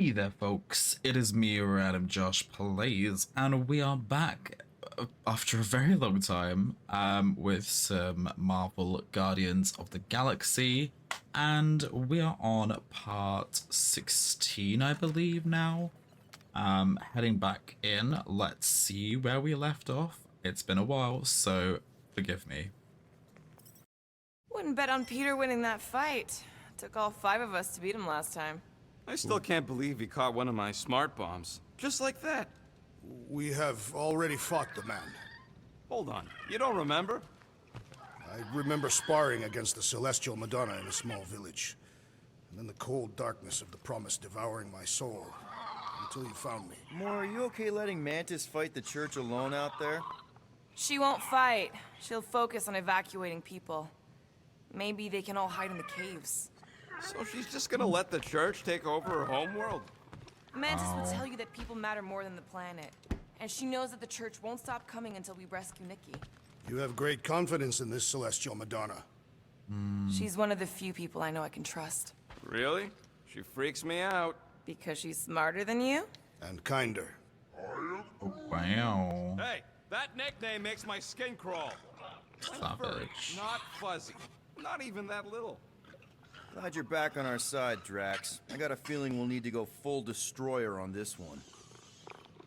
Hey there, folks. It is me, RandomJosh Plays, and we are back after a very long time with some Marvel Guardians of the Galaxy, and we are on part 16, I believe, now. Heading back in, let's see where we left off. It's been a while, so forgive me. Wouldn't bet on Peter winning that fight. Took all 5 of us to beat him last time. I still can't believe he caught one of my smart bombs. Just like that. We have already fought the man. Hold on, you don't remember? I remember sparring against the Celestial Madonna in a small village. And then the cold darkness of the Promise devouring my soul. Until you found me. Gamora, are you okay letting Mantis fight the church alone out there? She won't fight. She'll focus on evacuating people. Maybe they can all hide in the caves. So she's just gonna let the church take over her homeworld? Mantis will tell you that people matter more than the planet. And she knows that the church won't stop coming until we rescue Nikki. You have great confidence in this Celestial Madonna. She's one of the few people I know I can trust. Really? She freaks me out. Because she's smarter than you? And kinder. Wow. Hey, that nickname makes my skin crawl. I'm furry, Savage. not fuzzy. Not even that little. Glad you're back on our side, Drax. I got a feeling we'll need to go full destroyer on this one.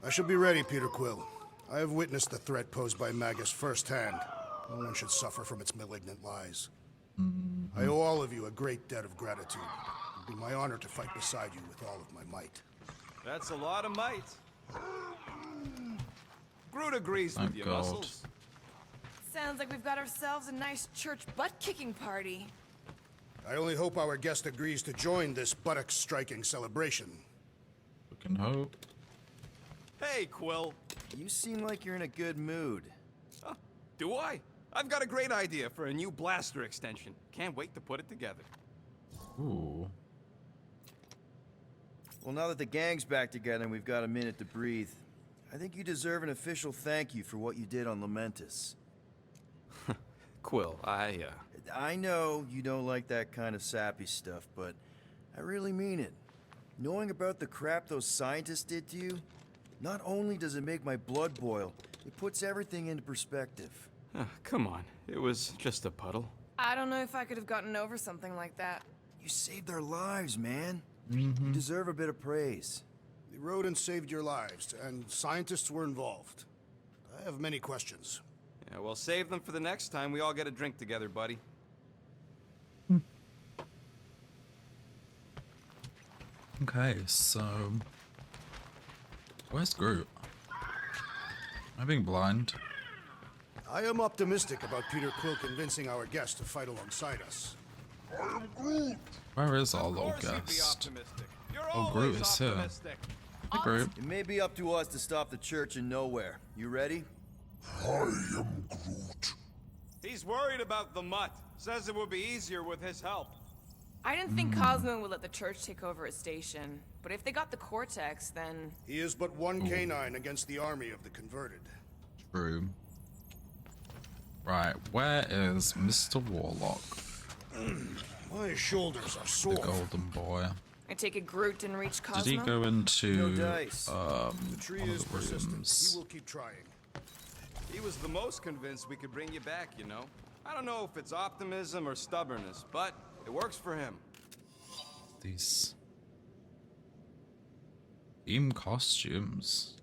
I shall be ready, Peter Quill. I have witnessed the threat posed by Magus firsthand. No one should suffer from its malignant lies. I owe all of you a great debt of gratitude. It would be my honor to fight beside you with all of my might. That's a lot of might. Groot agrees Thank with you, God. Muscles. Sounds like we've got ourselves a nice church butt-kicking party. I only hope our guest agrees to join this buttocks-striking celebration. We can hope. Hey, Quill. You seem like you're in a good mood. Do I? I've got a great idea for a new blaster extension. Can't wait to put it together. Ooh. Well, now that the gang's back together and we've got a minute to breathe, I think you deserve an official thank you for what you did on Lamentis. Quill, I know you don't like that kind of sappy stuff, but I really mean it. Knowing about the crap those scientists did to you, not only does it make my blood boil, it puts everything into perspective. come on. It was just a puddle. I don't know if I could have gotten over something like that. You saved our lives, man. You deserve a bit of praise. The rodents saved your lives, and scientists were involved. I have many questions. Yeah, well, save them for the next time we all get a drink together, buddy. Okay, so where's Groot? Am I being blind? I am optimistic about Peter Quill convincing our guest to fight alongside us. Where is our little Of course he'd be guest? optimistic. You're Oh, Groot always is here. optimistic. Hey, Groot. It may be up to us to stop the church in nowhere. You ready? He's worried about the mutt. Says it would be easier with his help. I didn't think Cosmo would let the church take over his station. But if they got the Cortex, then... He is but one canine against the army of the converted. True. Right, where is Mr. Warlock, My shoulders are the sore. golden boy? I take it Groot didn't reach Cosmo? Did he go into No dice. The tree one is of the persistent. rooms? He will keep trying. He was the most convinced we could bring you back, you know. I don't know if it's optimism or stubbornness, but it works for him. These theme costumes.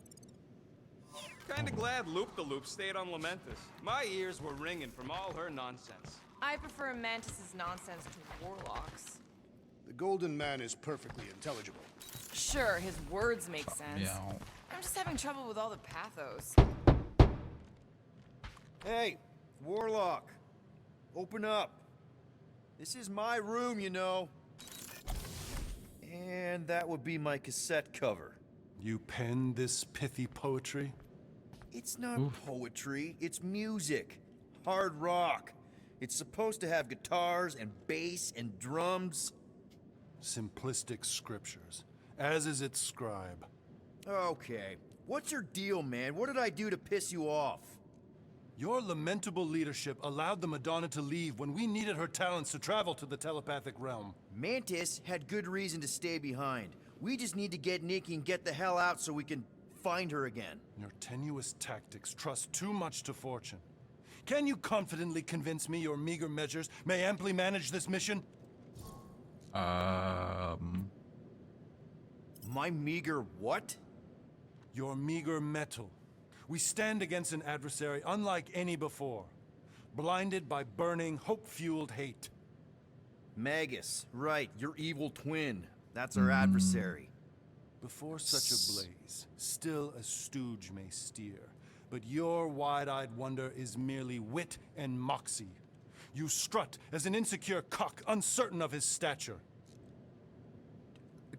Kinda glad Loop-the-Loop stayed on Lamentis. My ears were ringing from all her nonsense. I prefer Mantis's nonsense to Warlock's. The Golden Man is perfectly intelligible. Sure, his words make sense. Yeah. I'm just having trouble with all the pathos. Hey, Warlock. Open up. This is my room, you know. And that would be my cassette cover. You penned this pithy poetry? It's not poetry, it's music. Hard rock. It's supposed to have guitars and bass and drums. Simplistic scriptures, as is its scribe. Okay. What's your deal, man? What did I do to piss you off? Your lamentable leadership allowed the Madonna to leave when we needed her talents to travel to the telepathic realm. Mantis had good reason to stay behind. We just need to get Nikki and get the hell out so we can find her again. Your tenuous tactics trust too much to fortune. Can you confidently convince me your meager measures may amply manage this mission? My meager what? Your meager metal. We stand against an adversary unlike any before, blinded by burning, hope-fueled hate. Magus, right, your evil twin. That's our adversary. Before such a blaze, still a stooge may steer, but your wide-eyed wonder is merely wit and moxie. You strut as an insecure cock, uncertain of his stature.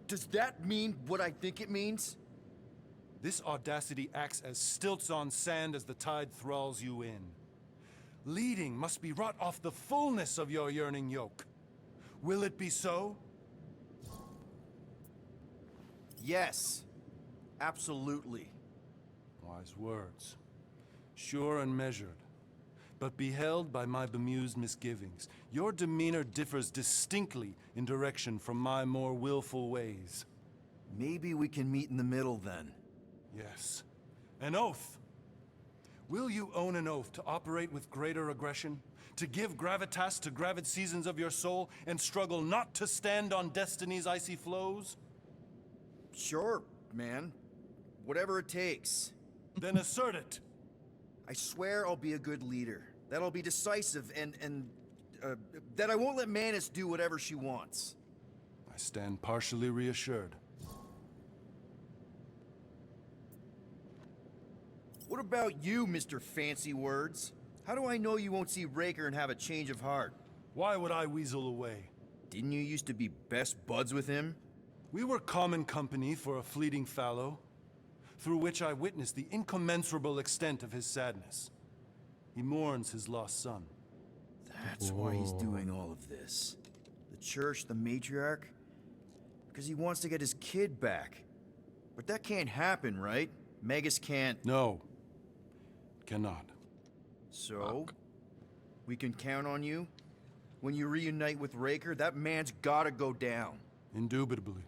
Does that mean what I think it means? This audacity acts as stilts on sand as the tide thralls you in. Leading must be wrought off the fullness of your yearning yoke. Will it be so? Yes. Absolutely. Wise words. Sure and measured. But beheld by my bemused misgivings, your demeanor differs distinctly in direction from my more willful ways. Maybe we can meet in the middle then. Yes. An oath. Will you own an oath to operate with greater aggression? To give gravitas to gravid seasons of your soul and struggle not to stand on destiny's icy flows? Sure, man. Whatever it takes. Then assert it. I swear I'll be a good leader. That I'll be decisive and that I won't let Manus do whatever she wants. I stand partially reassured. What about you, Mr. Fancy Words? How do I know you won't see Raker and have a change of heart? Why would I weasel away? Didn't you used to be best buds with him? We were common company for a fleeting fallow, through which I witnessed the incommensurable extent of his sadness. He mourns his lost son. That's why he's doing all of this. The church, the matriarch? Because he wants to get his kid back. But that can't happen, right? Magus can't... No. Cannot. So? We can count on you? When you reunite with Raker, that man's gotta go down. Indubitably.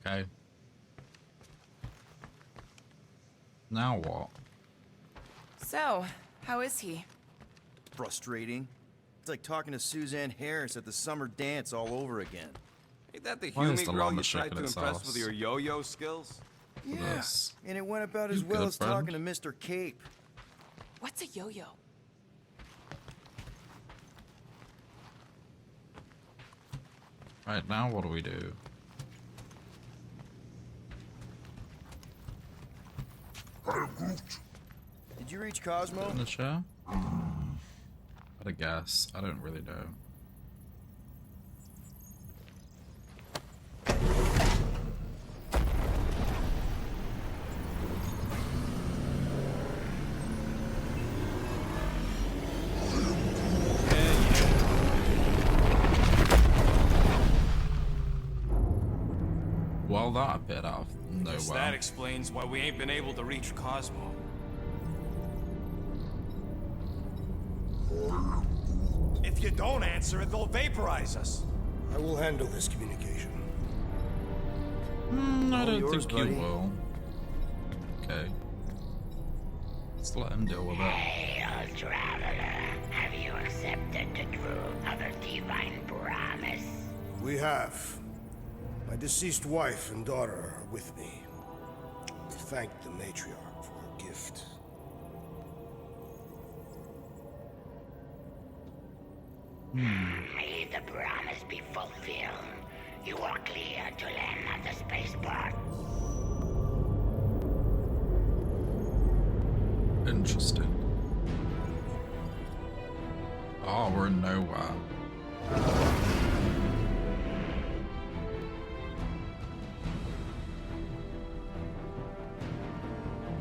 Okay. Now what? So, how is he? Frustrating. It's like talking to Suzanne Harris at the summer dance all over again. Ain't that the Why is Hume the girl llama you tried shaking to its impress ass? with your yo-yo skills? Yeah, this. and it went about as You well good, as talking to friend? Mr. Cape. What's a yo-yo? Right, now what do we do? Did you reach Cosmo? In the chair? I'd a guess. I don't really know. Well, that appeared out of Guess nowhere. that explains why we ain't been able to reach Cosmo. If you don't answer it, they'll vaporize us. I will handle this communication. I All don't yours, think buddy. you will. Okay. Let's let him deal with it. Hail, traveler. Have you accepted the truth of a divine promise? We have. My deceased wife and daughter are with me. Thank the matriarch for her gift. May the promise be fulfilled. You are clear to land at the spaceport. Interesting. Oh, we're in nowhere.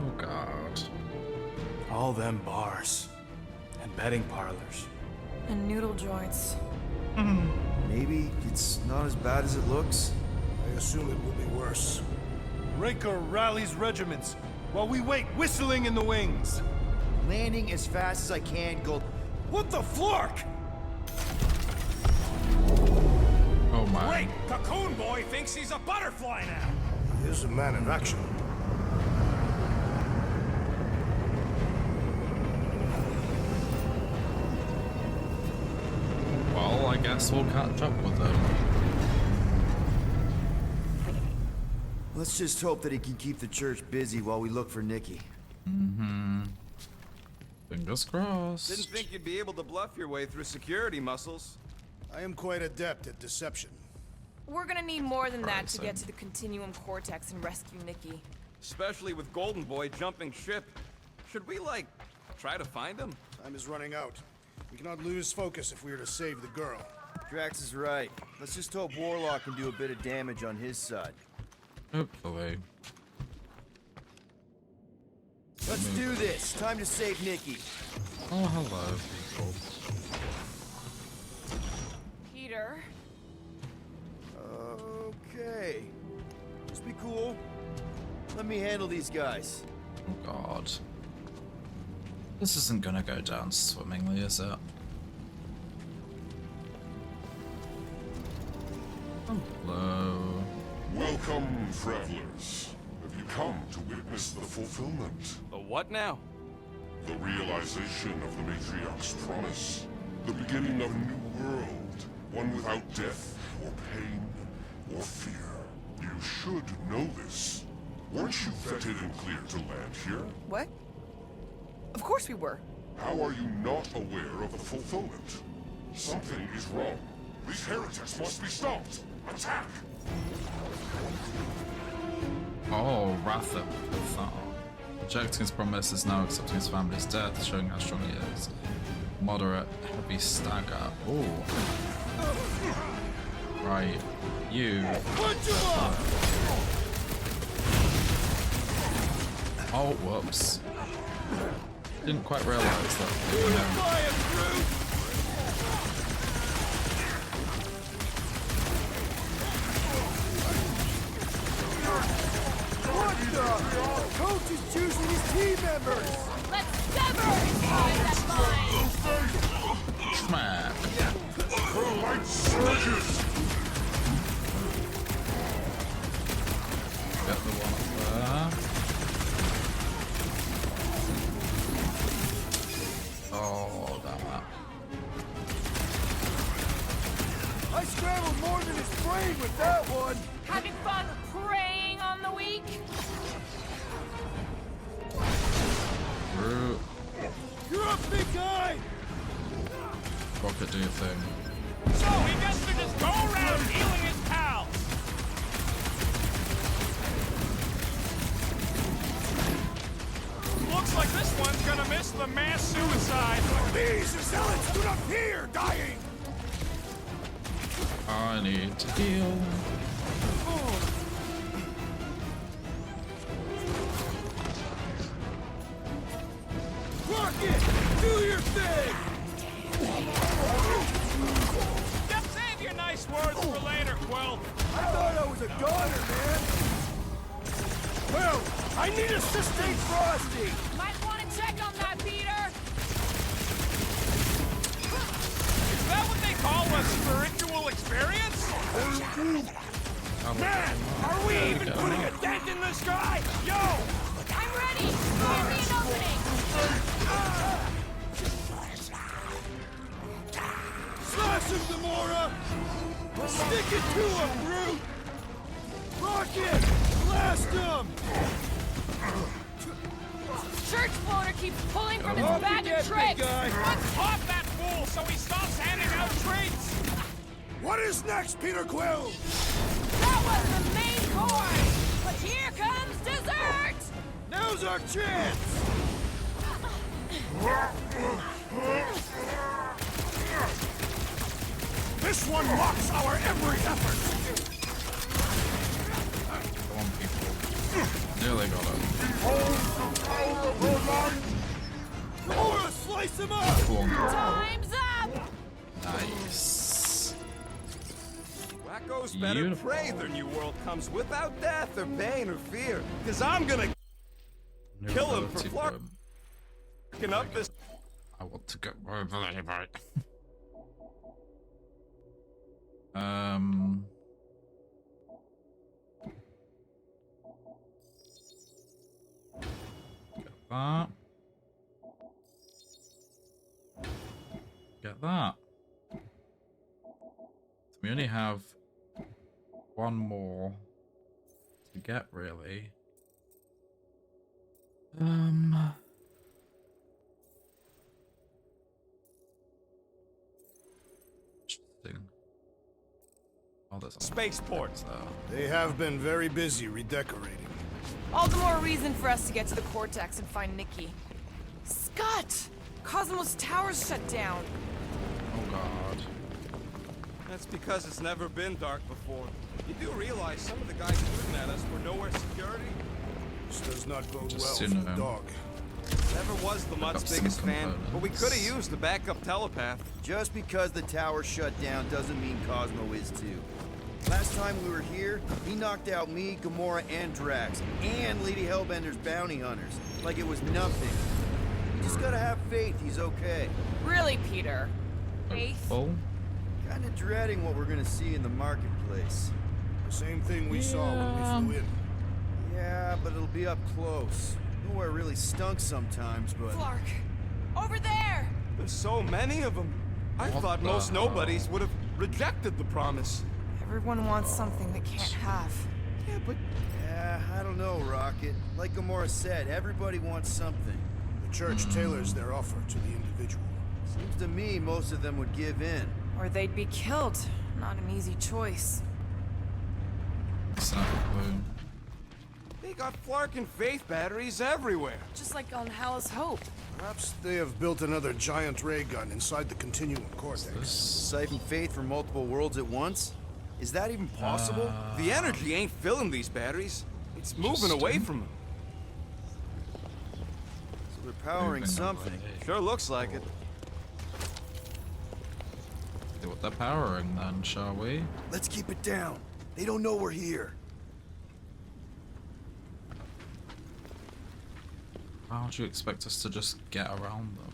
Oh god. All them bars and betting parlors. And noodle joints. Maybe it's not as bad as it looks. I assume it will be worse. Raker rallies regiments while we wait whistling in the wings. Landing as fast as I can, go... What the flark? Oh man. Great! Cocoon Boy thinks he's a butterfly now! He is a man of action. Well, I guess we'll catch up with him. Let's just hope that he can keep the church busy while we look for Nikki. Fingers crossed. Didn't think you'd be able to bluff your way through security muscles. I am quite adept at deception. We're gonna need more than that to Surprising. get to the Continuum Cortex and rescue Nikki. Especially with Golden Boy jumping ship. Should we, like, try to find him? Time is running out. We cannot lose focus if we are to save the girl. Drax is right. Let's just hope Warlock can do a bit of damage on his side. Hopefully. Let's do this. Time to save Nikki. Oh, hello, people. Peter? Okay. Just be cool. Let me handle these guys. Oh god. This isn't gonna go down swimmingly, is it? Hello. Welcome, travelers. Have you come to witness the fulfillment? The what now? The realization of the Matriarch's promise? The beginning of a new world, one without death, or pain, or fear. You should know this. Weren't you vetted and cleared to land here? What? Of course we were. How are you not aware of the fulfillment? Something is wrong. These heretics must be stopped. Attack! Oh, Wrath of Cathar. Rejecting his promise is now accepting his family's death, showing how strong he is. Moderate, heavy stagger. Oh. Right. You. Oh, whoops. Didn't quite realize that. Coach is choosing his team members! Let's sever his ties at mine! Smack. Her light surges! Get the one up there. Oh, damn that. I scrambled more than his brain with that one! Having fun preying on the weak? Root. You're up, big guy! Rocket, do your thing. So he gets to just go around healing his pals! Looks like this one's gonna miss the mass suicide. These zealots do not fear dying! I need to heal. Rocket! Do your thing! Just save your nice words for later, Quill. I thought I was a goner, man! Well, I need a sustained Frosty! Might want to check on that, Peter! Is that what they call a spiritual experience? Man, are we even putting a dent in this guy? Yo! I'm ready! Give me an opening! Slash him, Gamora! Stick it to him, brute! Rocket! Blast him! Church floater keeps pulling from his bag of tricks! Let's off that fool so he stops handing out treats! What is next, Peter Quill? That was the main course! But here comes dessert! Now's our chance! This one mocks our every effort. Come on, people. Nearly got it. Gamora, slice him up! Come on. Time's up! Nice. Wacko's better Beautiful. pray their new world comes without death or pain or fear. Cause I'm gonna New kill him ability for Clark. him. fucking up this. I want to go over there, right? that. Get that. So we only have one more to get, really. Interesting. Oh, there's Spaceport. They have been very busy redecorating. All the more reason for us to get to the Cortex and find Nikki. Scott! Cosmos Tower's shut down. Oh god. That's because it's never been dark before. You do realize some of the guys shooting at us were nowhere security? This does not bode well Just, for you the know. dog. Never was the Mutt's some biggest fan, but we components. could have used a backup telepath. Just because the tower shut down doesn't mean Cosmo is too. Last time we were here, he knocked out me, Gamora, and Drax, and Lady Hellbender's bounty hunters, like it was nothing. You just gotta have faith he's okay. Really, Peter? Faith? Full? Kinda dreading what we're gonna see in the marketplace. The same thing we saw when we flew in. Yeah, but it'll be up close. Nowhere really stunk sometimes, but... Flark! Over there! There's so many of them. I What thought the most hell? nobodies would have rejected the promise. Everyone wants something they can't have. Yeah, but Yeah, I don't know, Rocket. Like Gamora said, everybody wants something. The church tailors their offer to the individual. Seems to me most of them would give in. Or they'd be killed. Not an easy choice. It's not a clue. they got Flark and Faith batteries everywhere. Just like on Hallis Hope. Perhaps they have built another giant ray gun inside the Continuum Cortex. Siphon faith from multiple worlds at once? Is that even possible? The energy ain't filling these batteries. It's moving away from them. So they're powering Moving something. away. Sure looks like it. See what they're powering then, shall we? Let's keep it down. They don't know we're here. How do you expect us to just get around them?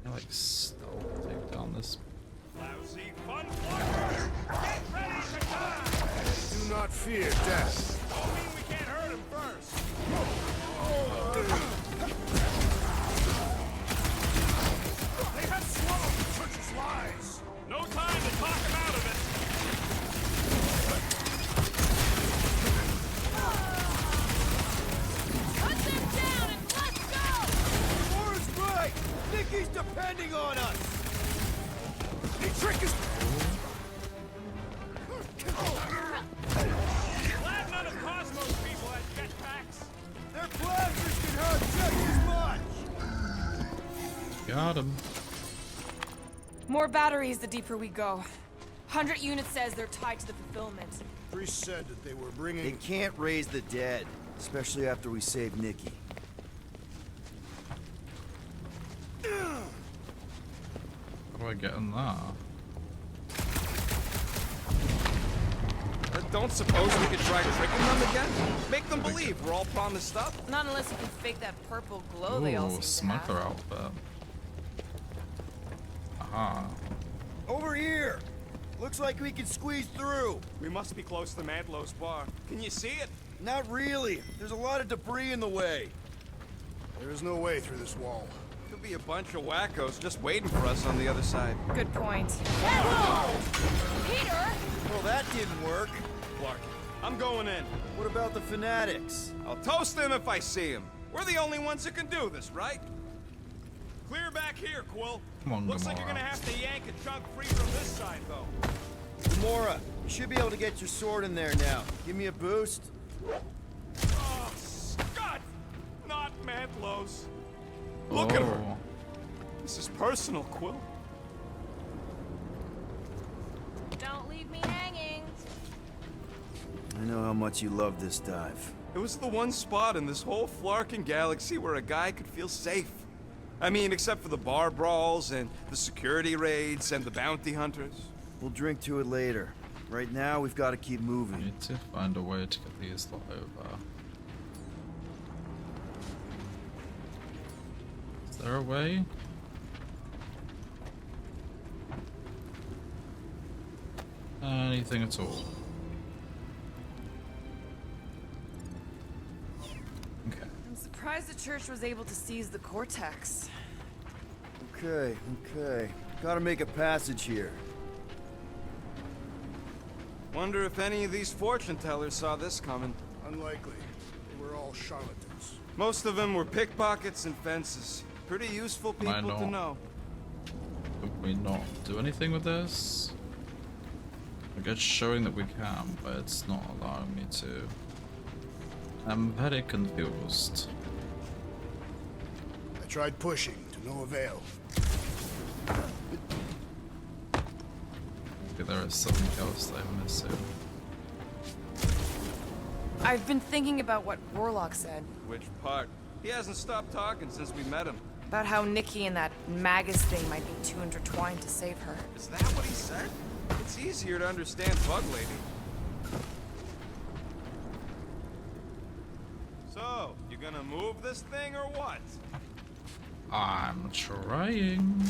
They're like stealth take down this. Lousy fun flyers! Get ready to die! Do not fear death. Don't mean we can't hurt him first. They have swallowed the church's lies. No time to talk him out of it. Put them down and let's go! Gamora's right! Nikki's depending on us! The trick is... Glad none of Cosmos people had jetpacks. Their blasters can hurt just as much! Got him. More batteries the deeper we go. 100 units says they're tied to the fulfillment. Priest said that they were They bringing... can't raise the dead, especially after we save Nikki. How do I get in there? Don't suppose we could try tricking them again? Make them believe we're all promised stuff? Not unless you can fake that purple glow they all Ooh, seem to smoker have. outfit. Aha. Over here! Looks like we can squeeze through. We must be close to Mantlo's bar. Can you see it? Not really. There's a lot of debris in the way. There is no way through this wall. Could be a bunch of wackos just waiting for us on the other side. Good point. Peter! Well, that didn't work. Clark, I'm going in. What about the fanatics? I'll toast them if I see them. We're the only ones that can do this, right? Clear back here, Quill. Come on, Looks like you're Gamora. gonna have to yank a chunk free from this side, though. Gamora, you should be able to get your sword in there now. Give me a boost. Oh, Scott! Not Mantlo's. Look at her. Oh. This is personal, Quill. Don't leave me hanging. I know how much you love this dive. It was the one spot in this whole Flarkin galaxy where a guy could feel safe. I mean, except for the bar brawls and the security raids and the bounty hunters. We'll drink to it later. Right now, we've got to keep I moving. need to find a way to get these lot over. Is there a way? Anything at all. Okay. I'm surprised the church was able to seize the cortex. Okay. Gotta make a passage here. Wonder if any of these fortune tellers saw this coming. Unlikely. They were all charlatans. Most of them were pickpockets and fences. Pretty useful I people to know. know. Can we not do anything with this? I guess showing that we can, but it's not allowing me to. I'm very confused. I tried pushing, to no avail. Maybe there is something else I'm missing. I've been thinking about what Warlock said. Which part? He hasn't stopped talking since we met him. About how Nikki and that Magus thing might be too intertwined to save her. Is that what he said? It's easier to understand Bug Lady. So, you gonna move this thing or what? I'm trying.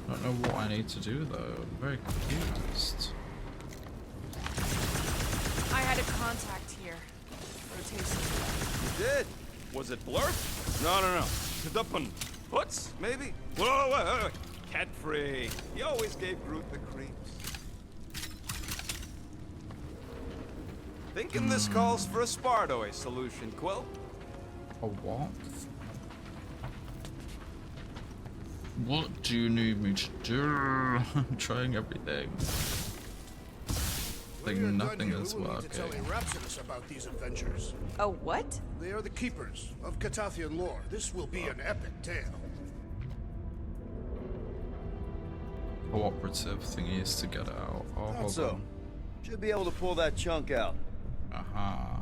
I don't know what I need to do though. I'm very confused. I had a contact here. Rotation. You did? Was it Blurf? No. Kadupun. Hoots, maybe? Whoa. Cat free. He always gave Groot the creeps. Thinking this calls for a Spardoy solution, Quill. A what? What do you need me to do? I'm trying everything. When Think we are done nothing here, is we will need to tell working. Rhapsodus about these adventures. Oh, what? They are the keepers of Catathian lore. This will be an epic tale. Cooperative thingies to get out. Oh, hold Also, on. should be able to pull that chunk out. Aha.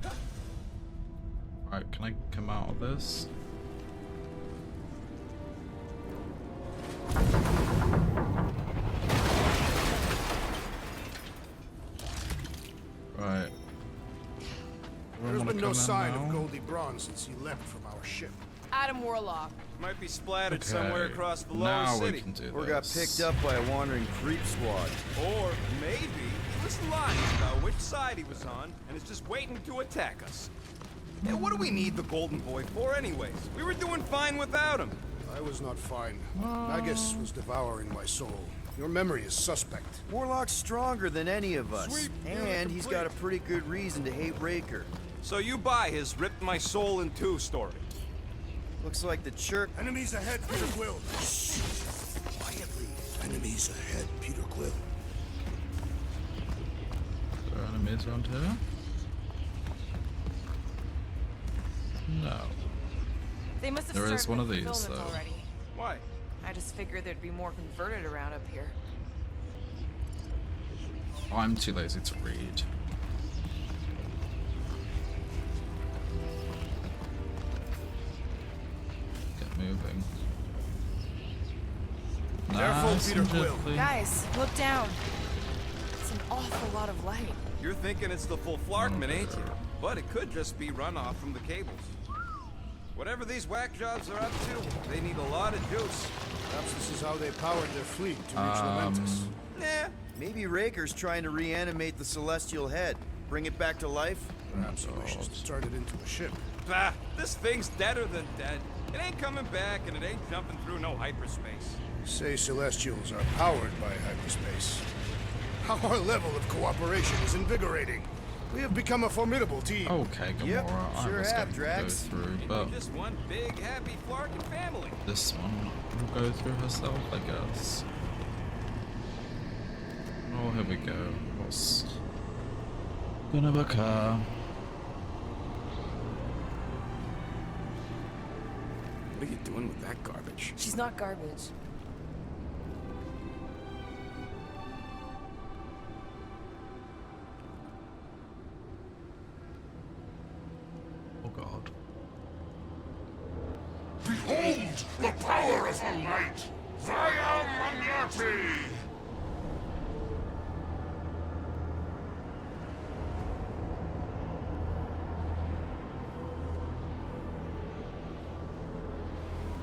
Right, can I come out of this? Right. There's wanna been no come in sign now? of Goldie Braun since he left from our ship. Adam Warlock. Might be splattered Okay. somewhere across the lower Now city. we can do Or this. got picked up by a wandering creep squad. Or maybe he was lying about which side he was on and is just waiting to attack us. And what do we need the Golden Boy for anyways? We were doing fine without him. I was not fine. Magus was devouring my soul. Your memory is suspect. Warlock's stronger than any of us. Sweet, And he's complete. got a pretty good reason to hate Raker. So you buy his ripped my soul in two story. Looks like the church. Enemies ahead, Peter Quill. Shh. Quietly. Enemies ahead, Peter Quill. Are there enemies around here? No. They must have There is started one of with these, fulfillment though. already. Why? I just figured there'd be more converted around up here. I'm too lazy to read. Get moving. Careful, Nice Peter and Quill. gently. Guys, look down. It's an awful lot of light. You're thinking it's the full Flarkman, ain't you? But it could just be runoff from the cables. Whatever these whack jobs are up to, they need a lot of juice. Perhaps this is how they powered their fleet to reach Lamentus. Nah, Maybe Raker's trying to reanimate the celestial head. Bring it back to life? Perhaps he wishes to turn it into a ship. bah, this thing's deader than dead. It ain't coming back and it ain't jumping through no hyperspace. Say Celestials are powered by hyperspace. Our level of cooperation is invigorating. We have become a formidable team. Okay, Gamora, Yep, I sure was have, going to go Drax. through, Ain't but we just one big happy Flarkin family? this one will go through herself, I guess. Oh, here we go. What's gonna occur? What are you doing with that garbage? She's not garbage. Oh god. Behold the power of the light! Via Magnati!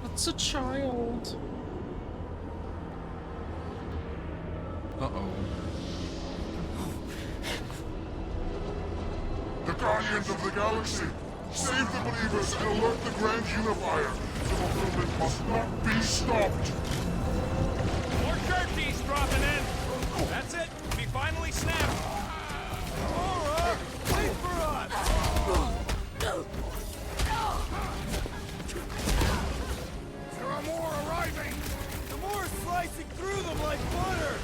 It's a child. Uh-oh. guardians of the galaxy! Save the believers and alert the Grand Unifier! The fulfillment must not be stopped! More turkeys dropping in! That's it! We finally snapped! Gamora! Wait for us! There are more arriving! Gamora's slicing through them like butter!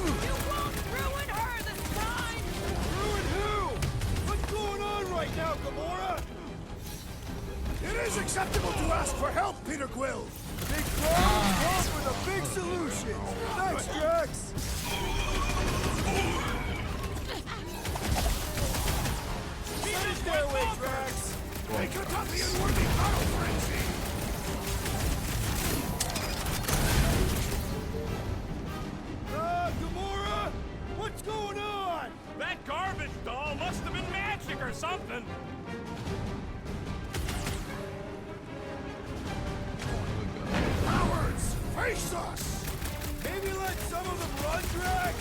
You won't ruin her this time! Ruin who? What's going on right now, Gamora? It is acceptable to ask for help, Peter Quill! Big problem comes with a big solution. Thanks, Drax. Finish their way, Drax! They cut off the unworthy battle frenzy! Gamora? What's going on? That garbage doll must have been magic or something! Cowards! Face us! Maybe let some of them run, Drax?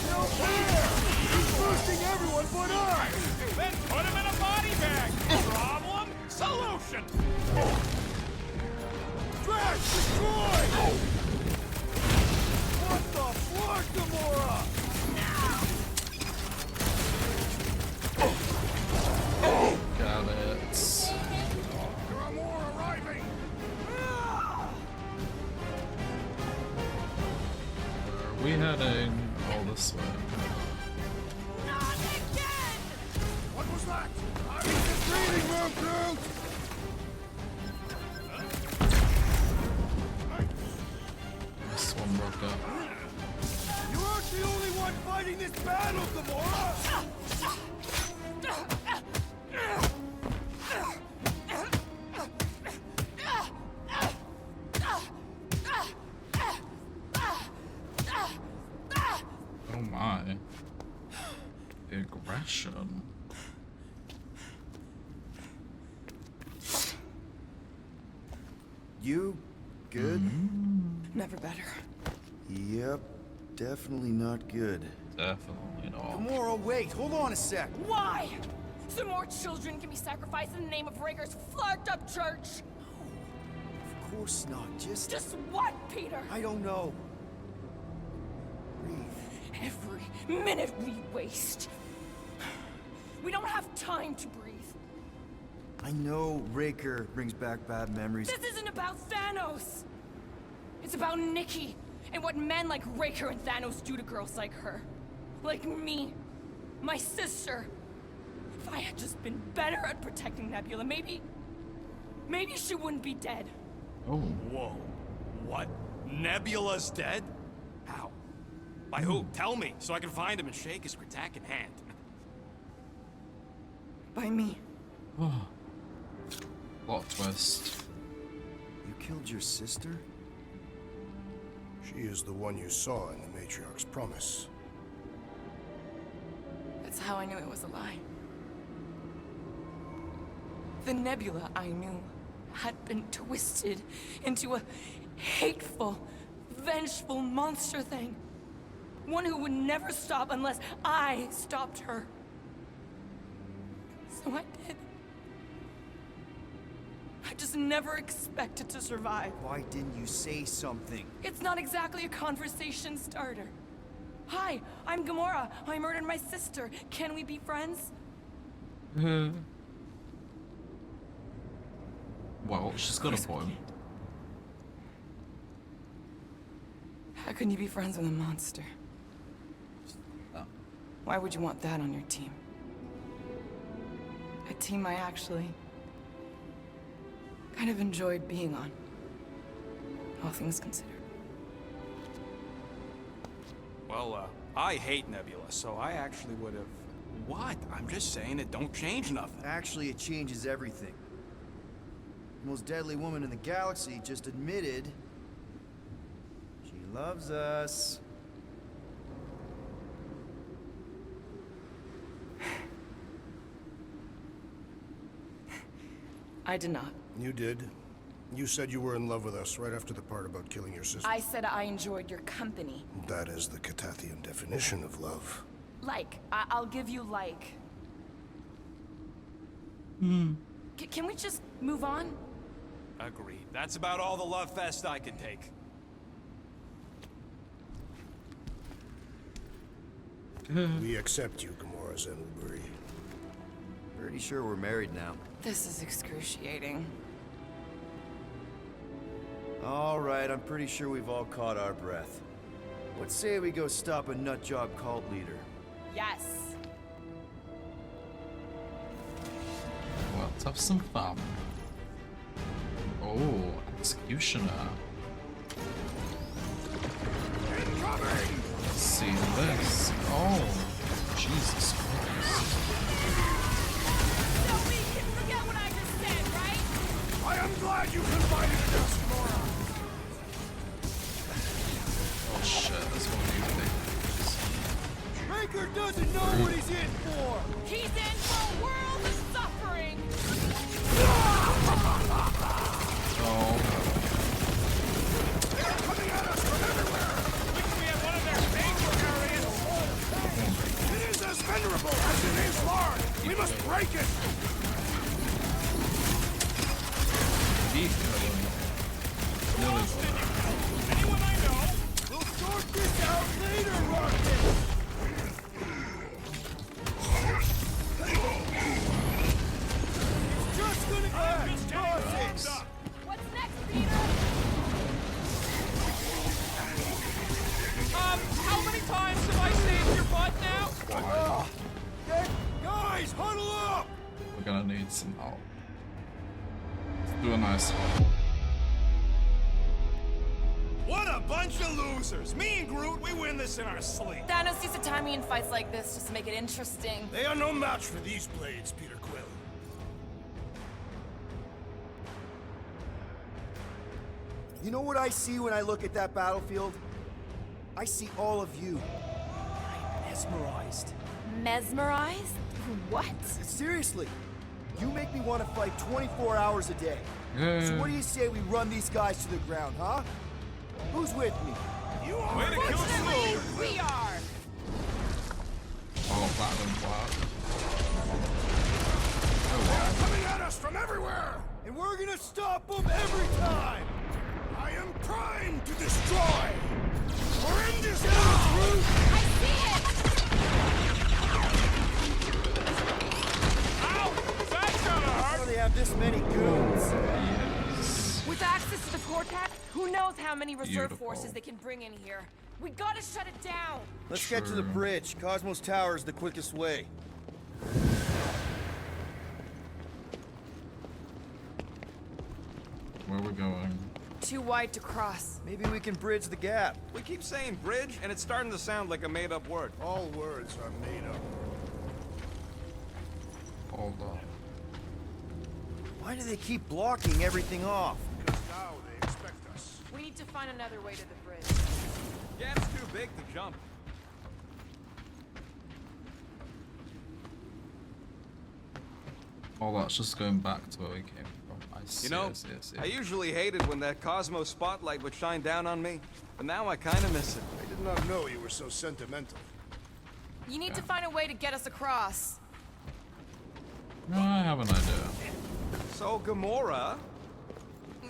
No fair! He's boosting everyone but us! Then put him in a body bag! Problem? Solution! Drax, destroy! What the fuck, Gamora? Got it. There are more arriving! Where are we heading? All this way. Not again! What was that? Breathing room, Groot! This one broke up. You aren't the only one fighting this battle, Gamora! Oh my. Aggression. You good? Never better. Yep, definitely not good. Definitely not. Gamora, wait, hold on a sec. Why? So more children can be sacrificed in the name of Raker's flagged up church? Of course not, Just what, Peter? I don't know. Breathe. Every minute we waste. We don't have time to breathe. I know Raker brings back bad memories. This isn't about Thanos. It's about Nikki and what men like Raker and Thanos do to girls like her. Like me. My sister. If I had just been better at protecting Nebula, maybe she wouldn't be dead. Oh. Whoa. What? Nebula's dead? How? By who? Tell me, so I can find him and shake his Kratak hand. By me. Oh. Plot twist. You killed your sister? She is the one you saw in the Matriarch's promise. That's how I knew it was a lie. The Nebula I knew had been twisted into a hateful, vengeful monster thing. One who would never stop unless I stopped her. So I did. I just never expected to survive. Why didn't you say something? It's not exactly a conversation starter. Hi, I'm Gamora. I murdered my sister. Can we be friends? Well, she's got a point. How can you be friends with a monster? Why would you want that on your team? A team I actually kind of enjoyed being on. All things considered. Well, I hate Nebula, so I actually would have... What? I'm just saying it don't change nothing. Actually, it changes everything. The most deadly woman in the galaxy just admitted she loves us. I did not. You did. You said you were in love with us right after the part about killing your sister. I said I enjoyed your company. That is the Catathian definition of love. Like, I'll give you like. Can we just move on? Agreed. That's about all the love fest I can take. We accept you, Gamora Zenuburi. Pretty sure we're married now. This is excruciating. All right, I'm pretty sure we've all caught our breath. Let's say we go stop a nutjob cult leader. Yes. Let's have some fun. Oh, executioner. Incoming! Let's see this. Oh, Jesus Christ. So we can forget what I just said, right? I am glad you confided in us, Gamora. Oh shit, that's one of you things. Raker doesn't know what he's in for! He's in for a world of suffering. Oh, They're coming at us from everywhere! We have one of their major areas! It is as venerable as it is large! We must break it! beat him. Really well. Anyone I know? We'll sort this out later, Rocket! Just gonna get process! What's next, Peter? How many times have I saved your butt now? Guys, huddle up! We're gonna need some help. Let's do a nice huddle. What a bunch of losers! Me and Groot, we win this in our sleep. Thanos used to tie me in fights like this just to make it interesting. They are no match for these blades, Peter Quill. You know what I see when I look at that battlefield? I see all of you. I'm mesmerized. Mesmerized? What? Seriously, you make me want to fight 24 hours a day. So what do you say we run these guys to the ground, huh? Who's with me? You are way to kill Fortunately, Groot! we are. Oh, that didn't work. They're coming at us from everywhere! And we're gonna stop them every time! I am primed to destroy! Horrendous Groot! I see it. Ow! That's gonna How hurt! do they have this many goons? Yes. With access to the Cortex, who knows how many reserve Beautiful. forces they can bring in here. We gotta shut it down. Let's get to the True. bridge. Cosmos Tower is the quickest way. Where are we going? Too wide to cross. Maybe we can bridge the gap. We keep saying bridge, and it's starting to sound like a made-up word. All words are made up. Hold on. Why do they keep blocking everything off? Because now they expect us. We need to find another way to the bridge. Yeah, it's too big to jump. Oh, that's just going back to where we came from. I see, You know, I see, I see. I usually hated when that Cosmo spotlight would shine down on me, but now I kind of miss it. I did not know you were so sentimental. You need to find a way to get us across. I have an idea. So, Gamora...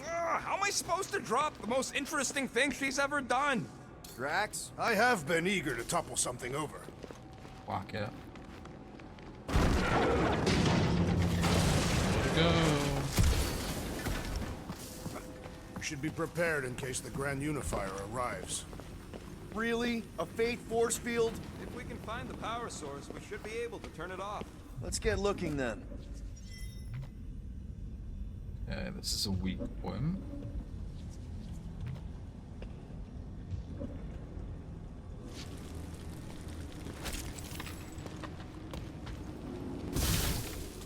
how am I supposed to drop the most interesting thing she's ever done? Drax? I have been eager to topple something over. Whack it. Go. We should be prepared in case the Grand Unifier arrives. Really? A fate force field? If we can find the power source, we should be able to turn it off. Let's get looking then. Okay, this is a weak point.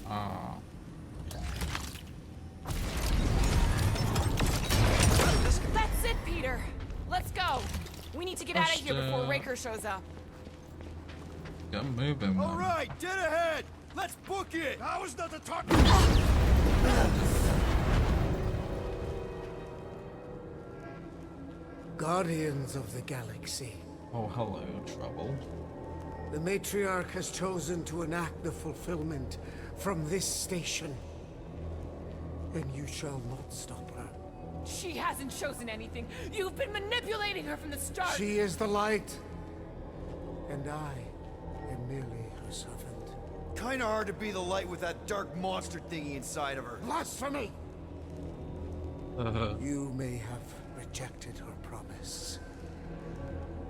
Ah. That's it, Peter. Let's go. We need to get out of here before Just, Raker shows up. Get moving, man. All right, dead ahead. Let's book it. Now is not the time. Guardians of the Galaxy. Oh, hello, Trouble. The Matriarch has chosen to enact the fulfillment from this station. And you shall not stop her. She hasn't chosen anything. You've been manipulating her from the start. She is the light. And I am merely her servant. Kinda hard to be the light with that dark monster thingy inside of her. Blasphemy! You may have rejected her promise.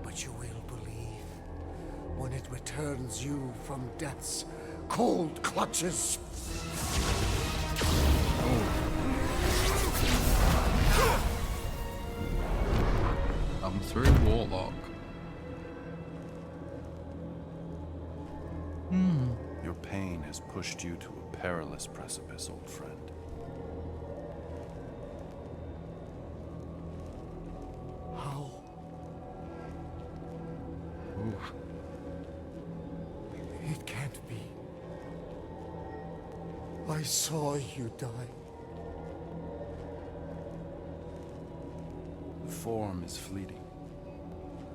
But you will believe when it returns you from death's cold clutches. I'm through Warlock. Your pain has pushed you to a perilous precipice, old friend. How? Oof. It can't be. I saw you die. The form is fleeting,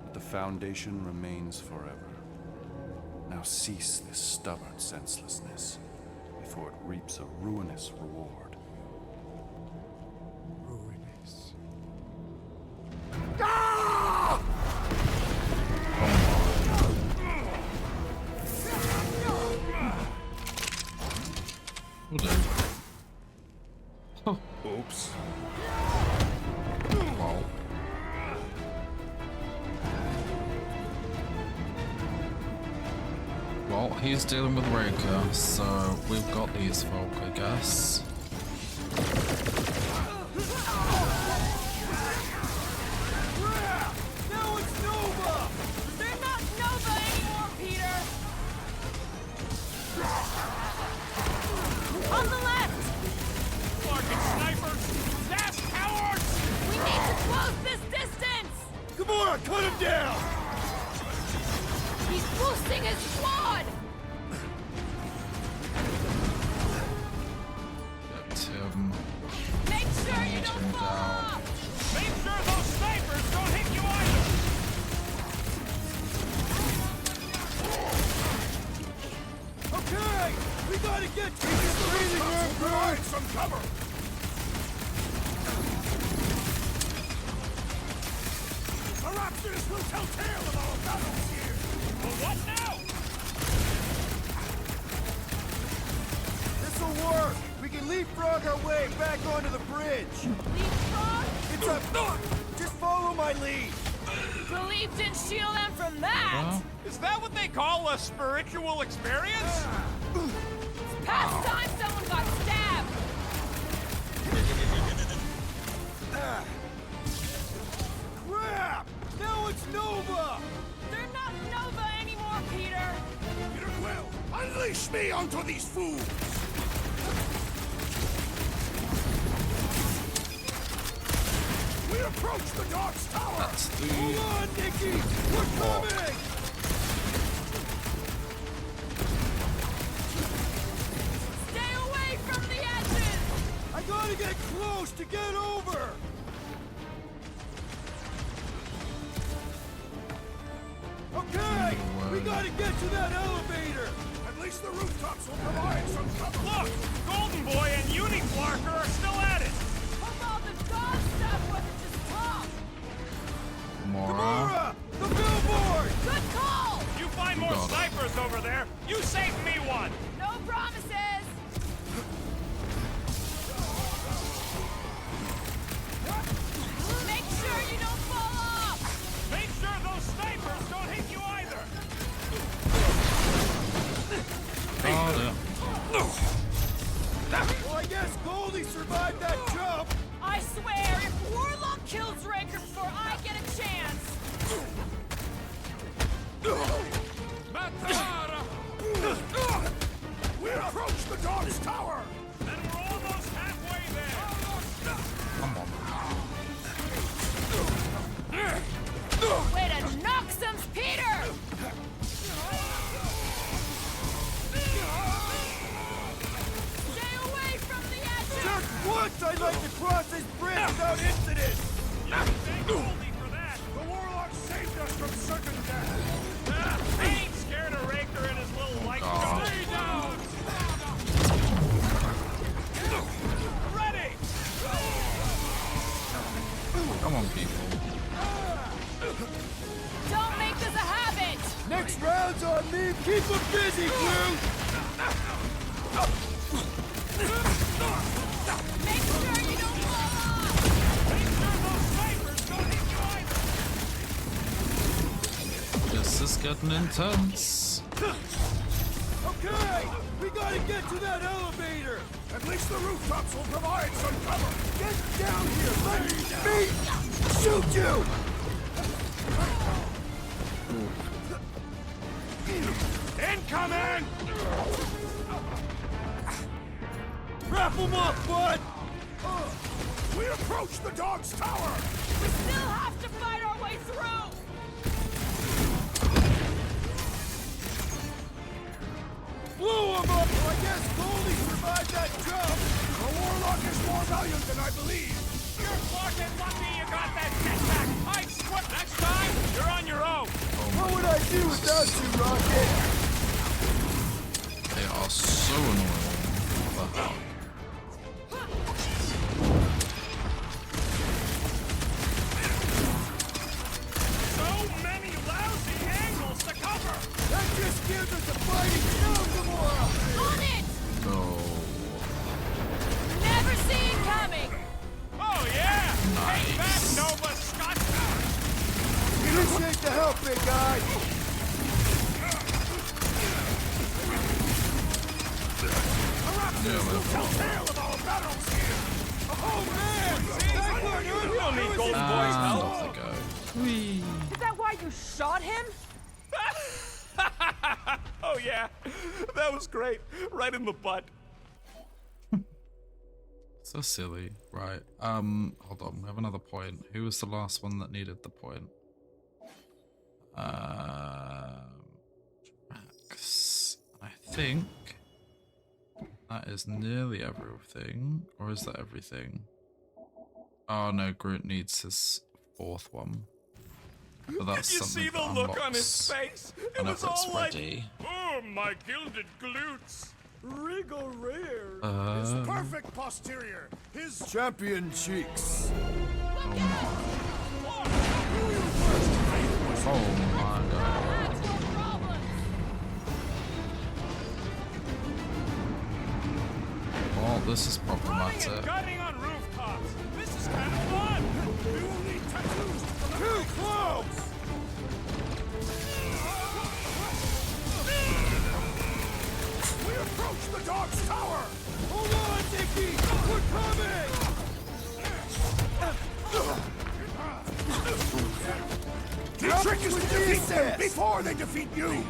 but the foundation remains forever. Now cease this stubborn senselessness, before it reaps a ruinous reward. Ruinous. Will do. Oops. Well. Well, he's dealing with Raker, so we've got these folk, I guess. Now it's Nova! They're not Nova anymore, Peter! On the left! Fucking snipers! Zap cowards! We need to close this distance! Gamora, cut him down! He's boosting his squad! Tim. Make sure you don't Tim fall down. off! Make sure those snipers don't hit you either! Okay! We gotta get to this breathing room! Provide some cover! Our options will tell tale of our battles here! Well, what now? This'll work! We can leapfrog our way back onto the bridge! Leapfrog? It's a... Just follow my lead! Believe didn't shield them from that! Is that what they call a spiritual experience? It's past time someone got stabbed! Crap! Now it's Nova! They're not Nova anymore, Peter! Peter Quill, unleash me onto these fools! We approach the Dark's Tower! That's the... Hold on, Nikki! We're coming! Stay away from the edges! I gotta get close to get over! Okay! We gotta get to that elevator! At least the rooftops will provide some cover! Look! Golden Boy and Uniflarker are still at it! Hope all the dog stuff wasn't just talk! Gamora. The billboard! Good call! You find more Got it. snipers over there, you save me one! No promises! Make sure you don't fall off! Make sure those snipers don't hit you either! Well, I guess Goldie survived that jump! I swear, if Warlock kills Raker before I get a chance... Matara! We approach the Dark's Tower! And we're almost halfway there! Come on. Way to knock some Peter! Stay away from the edges! Just once I'd like to cross this bridge without incident! You can thank Goldie for that! The warlock saved us from certain death. I ain't scared of Raker and his little white dog. Stay down! Ready! Come on, people. Don't make this a habit! Next round's on me. Keep them busy, Blue. Make sure you don't fall off! Make sure those snipers don't hit you either! This is getting intense. Okay, we gotta get to that elevator. At least the rooftops will provide some cover. Get down here. Let me shoot you. Incoming! Wrap them up, bud. We approach the dog's tower. We still have to fight our way through! Blew him up. Well, I guess Goldie survived that jump. The warlock is more valiant than I believe. You're fucking lucky you got that jetpack! I swear, next time, you're on your own! What would I do without you, Rocket? They are so annoying. What the hell? So many lousy angles to cover! That just gives us a fighting chance, Gamora. On it! Go. Never see it coming! Oh yeah! Nice. Take that, Nova Scotia! Appreciate the help, big guy. Yeah, Tale of our battles here. Oh man! That one We don't need Golden Boy's and help! off they go. Whee. Is that why you shot him? Oh yeah, that was great. Right in the butt. So silly. Right. Hold on. We have another point. Who was the last one that needed the point? Max. I think that is nearly everything. Or is that everything? Oh no, Groot needs his fourth one. But that's You something see the that look on his unlocks face? It whenever was it's all like, ready. oh, my gilded glutes. Wriggle rare. His perfect posterior. His Champion cheeks. Oh my god. That's no problem! Well, this is Running and problematic. gunning on rooftops. This is kind of fun. we will need tattoos to Too close. We approach the dog's tower. Hold on, Nicky. We're coming. The trick is to defeat them before they defeat you.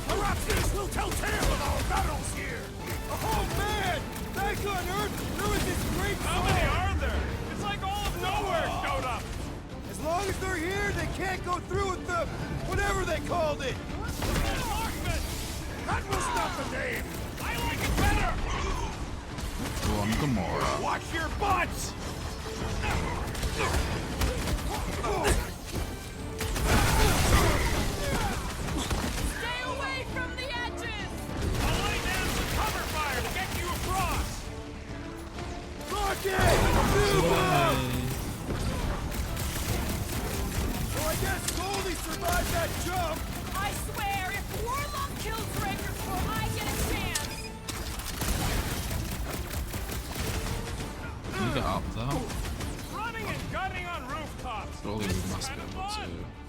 Perhaps this will tell tale of our battles here. Oh man! Back on Earth, there was this great How many are there? It's like all of nowhere showed up. As long as they're here, they can't go through with the whatever they called it. Marksman, That was not the name. I like it better. Go on, Gamora. Watch your butts. Stay away from the edges! I'll lay down some cover fire to get you across. Rocket! Move up! So I guess Goldie survived that jump. I swear, if Warlock kills Raker before I get a chance... Can you get up there? Running and gunning on rooftops. Surely we must be able to.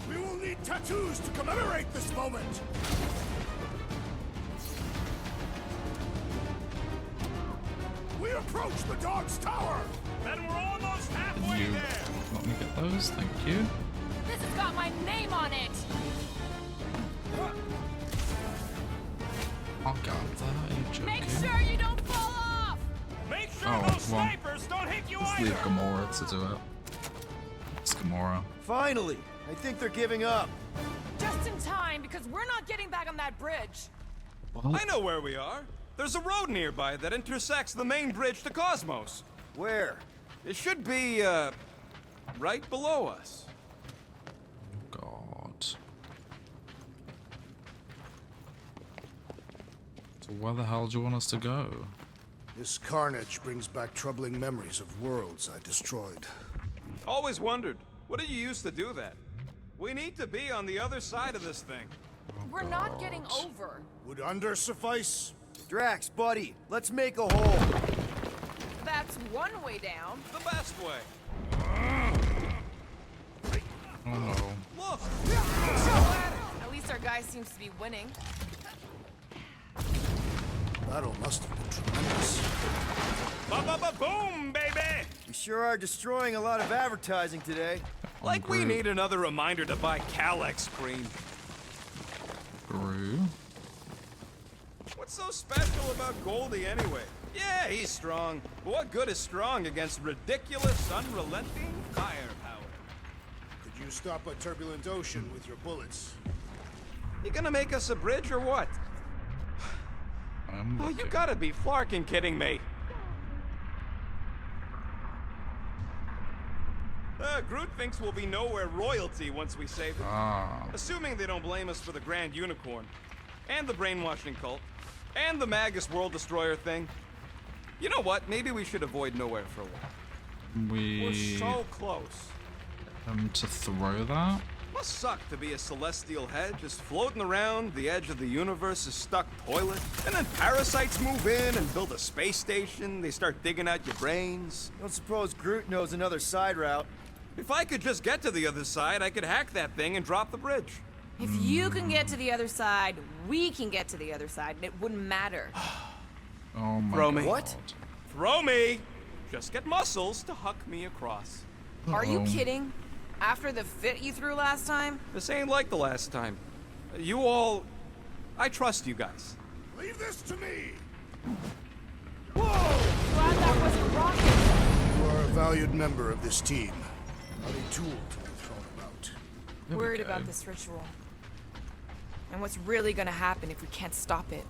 We will need tattoos to commemorate this moment. We approach the dog's tower. Then we're almost Can halfway you there. let me get those? Thank you. This has got my name on it! I'll get up there. Are you joking? Make sure you don't fall off! Make sure Oh, those well, snipers don't hit you Let's either. leave Gamora to do it. It's Gamora. Finally! I think they're giving up. Just in time, because we're not getting back on that bridge. I know where we are. There's a road nearby that intersects the main bridge to Cosmos. Where? It should be, right below us. God. So where the hell do you want us to go? This carnage brings back troubling memories of worlds I destroyed. Always wondered, what did you use to do that? We need to be on the other side of this thing. We're not getting over. Would under suffice? Drax, buddy, let's make a hole. That's one way down. The best way. Oh no. Look! At least our guy seems to be winning. Battle must have been tremendous. Ba-ba-ba-boom, baby! We sure are destroying a lot of advertising today. Like we Groot. need another reminder to buy Calex cream. Groot. What's so special about Goldie anyway? Yeah, he's strong. But what good is strong against ridiculous, unrelenting firepower? Could you stop a turbulent ocean with your bullets? You gonna make us a bridge or what? I'm Oh, you looking. gotta be flarking kidding me. Groot thinks we'll be nowhere royalty once we save it. Ah. Assuming they don't blame us for the Grand Unicorn, and the brainwashing cult, and the Magus World Destroyer thing. You know what? Maybe we should avoid nowhere for a while. We're We so close. to throw that. Must suck to be a celestial head just floating around the edge of the universe's stuck toilet. And then parasites move in and build a space station. They start digging out your brains. Don't suppose Groot knows another side route. If I could just get to the other side, I could hack that thing and drop the bridge. If you can get to the other side, we can get to the other side, and it wouldn't matter. Oh my Throw god. me. What? Throw me! Just get muscles to huck me across. Are you Uh-oh. kidding? After the fit you threw last time? This ain't like the last time. You all... I trust you guys. Leave this to me! Glad that wasn't rocket. You are a valued member of this team. Not a tool to be thrown about. There we Worried go. about this ritual. And what's really gonna happen if we can't stop it.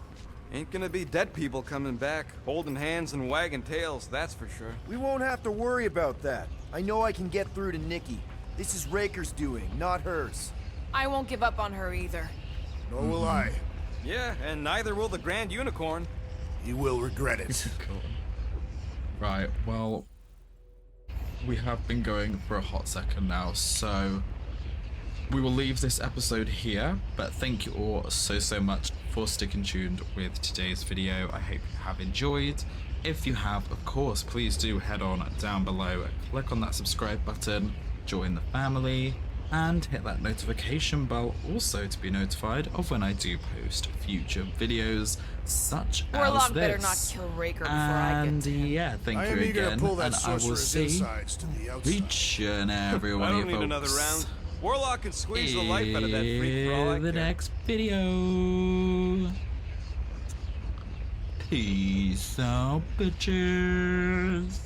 Ain't gonna be dead people coming back, holding hands and wagging tails, that's for sure. We won't have to worry about that. I know I can get through to Nikki. This is Raker's doing, not hers. I won't give up on her either. Nor will I. Yeah, and neither will the Grand Unicorn. You will regret it. Cool. Right, well, we have been going for a hot second now, so we will leave this episode here, but thank you all so much for sticking tuned with today's video. I hope you have enjoyed. If you have, of course, please do head on down below, click on that subscribe button, join the family, and hit that notification bell also to be notified of when I do post future videos such as Warlock this. better not kill Raker before I get And to him. yeah, thank I you am eager again, to pull that and I will sorcerer's see insides to the outside. each and every one I of don't you need another folks round. Warlock can squeeze the life out of that freak for all I in the care. next video. Peace out, bitches.